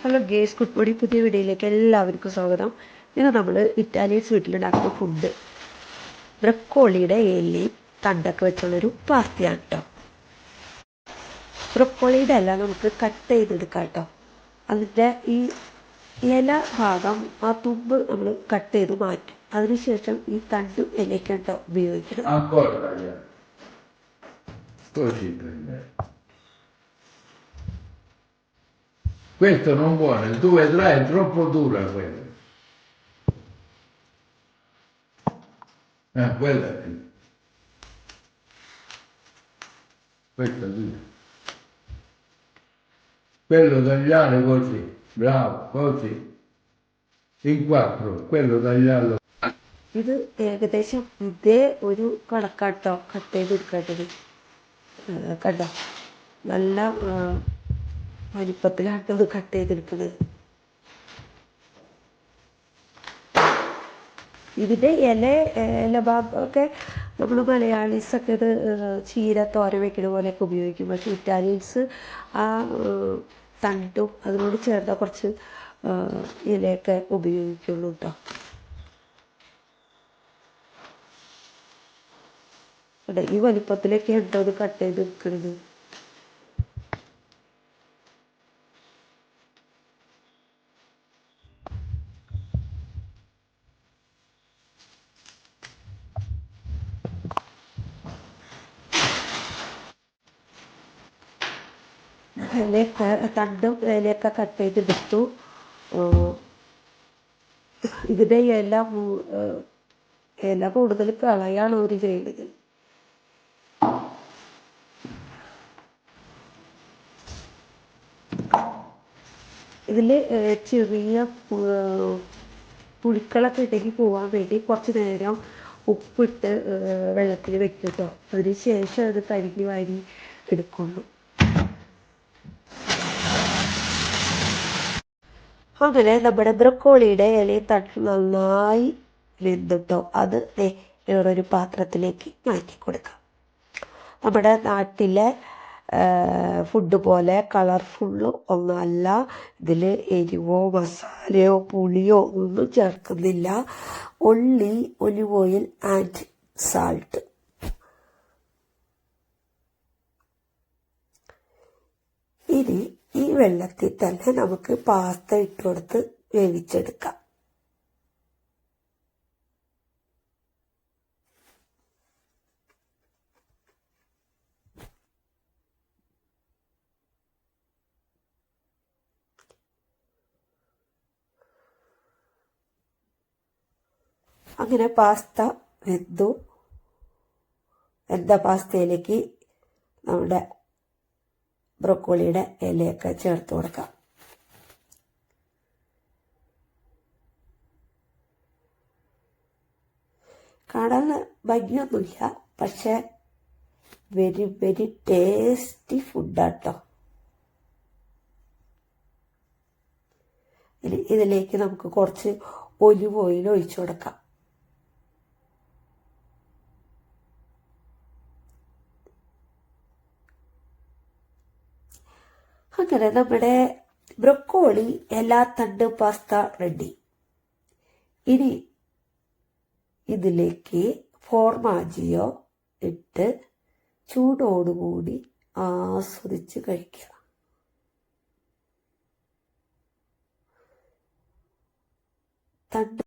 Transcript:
Hello guys good morning. പുതിയ വീഡിയോയിലേക്ക് എല്ലാവർക്കും സ്വാഗതം. ഇന്ന് നമ്മൾ ഇറ്റാലിയൻസ് വീട്ടിലുണ്ടാക്കുന്ന ഫുഡ് ബ്രക്കോളിയുടെ ഇലയും തണ്ടൊക്കെ വെച്ചുള്ളൊരു പാസ്തയാണ് കേട്ടോ. ബ്രക്കോളിയുടെ ഇല നമുക്ക് കട്ട് ചെയ്തെടുക്കാം കേട്ടോ. അതിൻ്റെ ഈ ഇല ഭാഗം ആ തുമ്പ് നമ്മൾ കട്ട് ചെയ്ത് മാറ്റും. അതിനുശേഷം ഈ തണ്ടും ഇലയ്ക്ക് കേട്ടോ ഉപയോഗിക്കണം. Questo non vuole, tu vedrai, è troppo dura quella. Quella è. Questa qui. Quello tagliare così, bravo, così. In quattro, quello tagliarlo. ഇത് ഏകദേശം ഇതേ ഒരു കണക്കാട്ടോ കട്ട് ചെയ്തെടുക്കേണ്ടത്. കണ്ടോ, നല്ല വലിപ്പത്തിലാണ് ഇത് കട്ട് ചെയ്തെടുക്കുന്നത്. ഇതിൻ്റെ ഇല ഭാഗമൊക്കെ നമ്മൾ മലയാളീസൊക്കെ ഇത് ചീര തോരൻ വയ്ക്കുന്ന പോലെയൊക്കെ ഉപയോഗിക്കും. പക്ഷേ ഇറ്റാലിയൻസ് ആ തണ്ടും അതിനോട് ചേർത്ത കുറച്ച് ഇലയൊക്കെ ഉപയോഗിക്കുള്ളൂ കേട്ടോ. ഈ വലിപ്പത്തിലൊക്കെ ഉണ്ടോ ഇത് കട്ട് ചെയ്ത് എടുക്കുന്നത്. ഇലയൊക്കെ തണ്ടും ഇലയൊക്കെ കട്ട് ചെയ്തെടുത്തു. ഇതിൻ്റെ ഇല കൂടുതൽ കളയാണ് അവർ ചെയ്യുന്നത്. ഇതിൽ ചെറിയ പുഴുക്കളൊക്കെ ഇടയ്ക്ക് പോകാൻ വേണ്ടി കുറച്ച് നേരം ഉപ്പിട്ട് വെള്ളത്തിൽ വെക്കും കേട്ടോ. അതിന് ശേഷം അത് കഴുകി വാരി എടുക്കുള്ളൂ. അങ്ങനെ നമ്മുടെ ബ്രക്കോളിയുടെ ഇലയും തണ്ട് നന്നായി വെന്തിട്ടോ. അത് വേറൊരു പാത്രത്തിലേക്ക് മാറ്റി കൊടുക്കാം. നമ്മുടെ നാട്ടിലെ ഫുഡ് പോലെ കളർഫുള്ള് ഒന്നുമല്ല. ഇതിൽ എരിവോ മസാലയോ പുളിയോ ഒന്നും ചേർക്കുന്നില്ല. Only olive oil and salt. ഇനി ഈ വെള്ളത്തിൽ തന്നെ നമുക്ക് പാസ്ത ഇട്ട് കൊടുത്ത് വേവിച്ചെടുക്കാം. അങ്ങനെ പാസ്ത വെന്തു. പാസ്തയിലേക്ക് നമ്മുടെ ബ്രക്കോളിയുടെ ഇലയൊക്കെ ചേർത്ത് കൊടുക്കാം. കാണാൻ ഭംഗിയൊന്നുമില്ല, പക്ഷെ വെരി വെരി ടേസ്റ്റി ഫുഡാട്ടോ. ഇതിലേക്ക് നമുക്ക് കുറച്ച് ഒലിവ് ഓയിൽ ഒഴിച്ചു കൊടുക്കാം. അങ്ങനെ നമ്മുടെ ബ്രക്കോളി എല്ലാ തണ്ട് പാസ്ത റെഡി. ഇനി ഇതിലേക്ക് ഫോർമാജിയോ ഇട്ട് ചൂടോടുകൂടി ആസ്വദിച്ച് കഴിക്കുക. തണ്ട്